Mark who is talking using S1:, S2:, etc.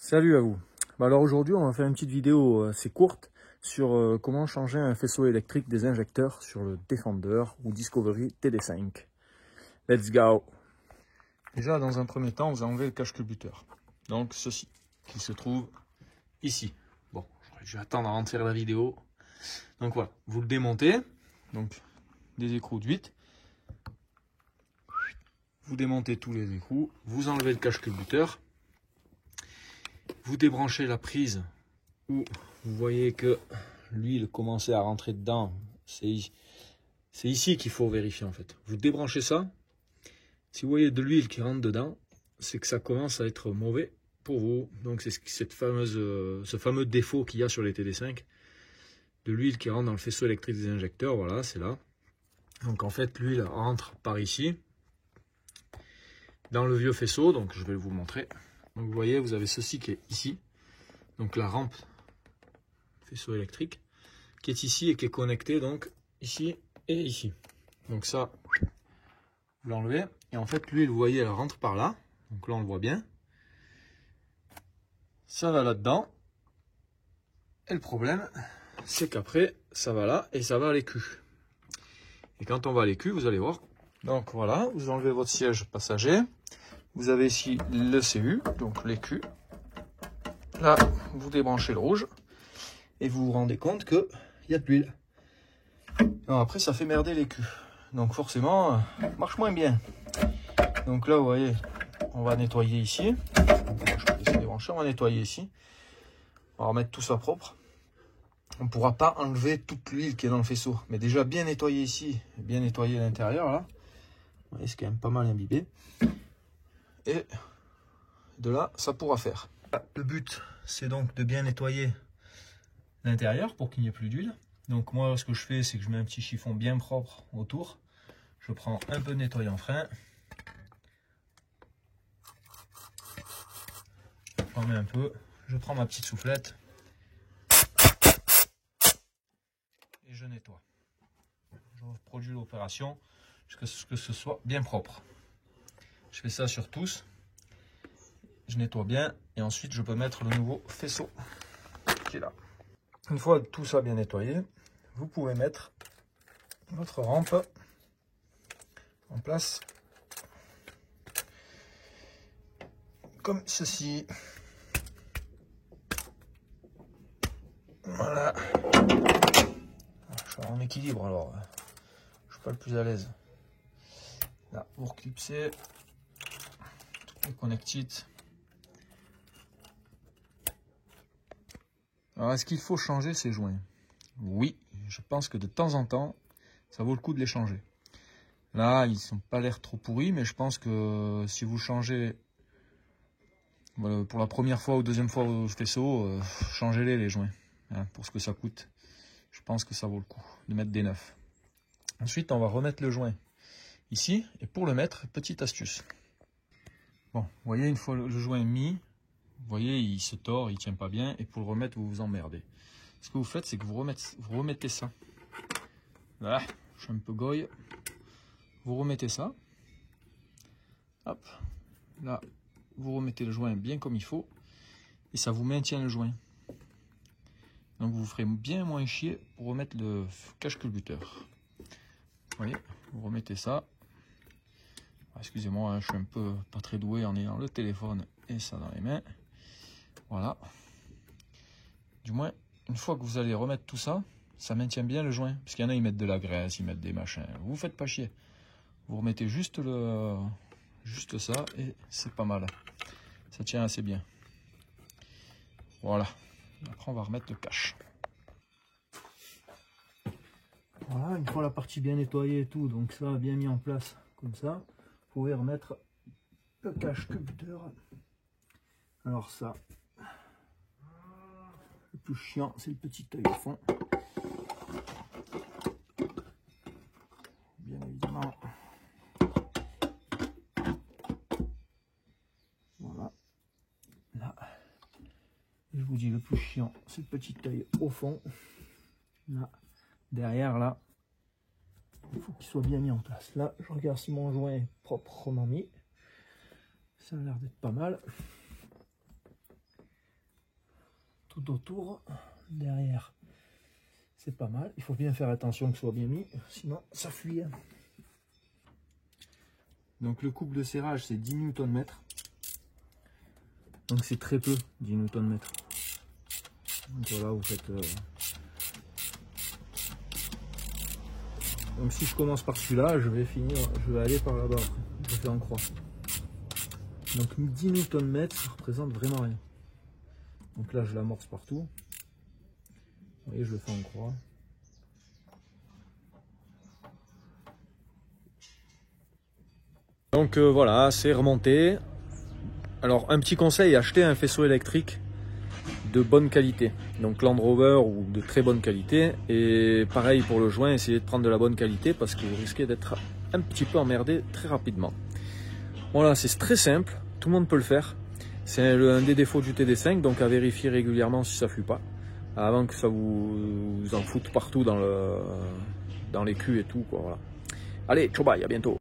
S1: Salut à vous. Alors aujourd'hui on va faire une petite vidéo assez courte sur comment changer un faisceau électrique des injecteurs sur le Defender ou Discovery TD5. Let's go. Déjà dans un premier temps vous enlevez le cache-culbuteur. Donc ceci qui se trouve ici. Bon, je vais attendre à rentrer la vidéo. Donc voilà, vous le démontez. Donc des écrous de 8. Vous démontez tous les écrous. Vous enlevez le cache-culbuteur. Vous débranchez la prise où vous voyez que l'huile commençait à rentrer dedans. C'est ici qu'il faut vérifier en fait. Vous débranchez ça. Si vous voyez de l'huile qui rentre dedans, c'est que ça commence à être mauvais pour vous. Donc c'est ce fameux défaut qu'il y a sur les TD5. De l'huile qui rentre dans le faisceau électrique des injecteurs. Voilà, c'est là. Donc en fait l'huile rentre par ici. Dans le vieux faisceau, donc je vais vous montrer. Donc vous voyez, vous avez ceci qui est ici. Donc la rampe faisceau électrique qui est ici et qui est connecté donc ici et ici. Donc ça, vous l'enlevez. Et en fait, l'huile, vous voyez, elle rentre par là. Donc là, on le voit bien. Ça va là-dedans. Et le problème, c'est qu'après, ça va là et ça va à l'écu. Et quand on va à l'écu, vous allez voir. Donc voilà, vous enlevez votre siège passager. Vous avez ici le CU, donc l'écu. Là, vous débranchez le rouge. Et vous vous rendez compte qu'il y a de l'huile. Après, ça fait merder l'écu. Donc forcément, marche moins bien. Donc là, vous voyez, on va nettoyer ici. Je vais laisser débrancher, on va nettoyer ici. On va remettre tout ça propre. On ne pourra pas enlever toute l'huile qui est dans le faisceau. Mais déjà bien nettoyer ici, bien nettoyer l'intérieur là. Vous voyez, c'est quand même pas mal imbibé. Et de là, ça pourra faire. Le but, c'est donc de bien nettoyer l'intérieur pour qu'il n'y ait plus d'huile. Donc moi, ce que je fais, c'est que je mets un petit chiffon bien propre autour. Je prends un peu de nettoyant frein. J'en mets un peu. Je prends ma petite soufflette. Et je nettoie. Je reproduis l'opération jusqu'à ce que ce soit bien propre. Je fais ça sur tous. Je nettoie bien. Et ensuite, je peux mettre le nouveau faisceau qui est là. Une fois tout ça bien nettoyé, vous pouvez mettre votre rampe en place comme ceci. Voilà. Je suis en équilibre alors. Je suis pas le plus à l'aise. Là, vous reclipsez toutes les connectiques. Alors, est-ce qu'il faut changer ces joints? Oui, je pense que de temps en temps, ça vaut le coup de les changer. Là, ils sont pas l'air trop pourris, mais je pense que si vous changez pour la première fois ou deuxième fois au faisceau, changez-les les joints, hein, pour ce que ça coûte. Je pense que ça vaut le coup de mettre des neufs. Ensuite, on va remettre le joint ici, et pour le mettre, petite astuce. Bon, vous voyez, une fois le joint mis, vous voyez, il se tord, il tient pas bien, et pour le remettre, vous vous emmerdez. Ce que vous faites, c'est que vous remettez ça. Voilà, je suis un peu goy. Vous remettez ça. Hop, là, vous remettez le joint bien comme il faut, et ça vous maintient le joint. Donc vous ferez bien moins chier pour remettre le cache-culbuteur. Vous voyez, vous remettez ça. Excusez-moi, hein, je suis un peu pas très doué en ayant le téléphone et ça dans les mains. Voilà. Du moins, une fois que vous allez remettre tout ça, ça maintient bien le joint. Parce qu'il y en a, ils mettent de la graisse, ils mettent des machins. Vous faites pas chier. Vous remettez juste ça et c'est pas mal. Ça tient assez bien. Voilà. Après, on va remettre le cache. Voilà, une fois la partie bien nettoyée et tout, donc ça bien mis en place comme ça, vous pouvez remettre le cache-culbuteur. Alors ça, le plus chiant, c'est le petit œil au fond. Bien évidemment. Voilà. Là. Je vous dis, le plus chiant, c'est le petit œil au fond. Là. Derrière, là, il faut qu'il soit bien mis en place. Là, je regarde si mon joint est proprement mis. Ça a l'air d'être pas mal. tout autour. Derrière, c'est pas mal. Il faut bien faire attention que ce soit bien mis, sinon ça fuit. Donc le couple de serrage, c'est 10 Nm. Donc c'est très peu, 10 Nm. Donc voilà, vous faites... Donc si je commence par celui-là, je vais aller par là-bas. Je fais en croix. Donc 10 Nm, ça représente vraiment rien. Donc là, je l'amorce partout. Vous voyez, je le fais en croix. Donc voilà, c'est remonté. Alors un petit conseil, achetez un faisceau électrique de bonne qualité. Donc Land Rover ou de très bonne qualité. Et pareil pour le joint, essayez de prendre de la bonne qualité parce que vous risquez d'être un petit peu emmerdé très rapidement. Voilà, c'est très simple, tout le monde peut le faire. C'est un des défauts du TD5, donc à vérifier régulièrement si ça ne fuit pas. Avant que ça vous en foute partout dans les culs et tout, quoi, voilà. Allez, ciao bye, à bientôt.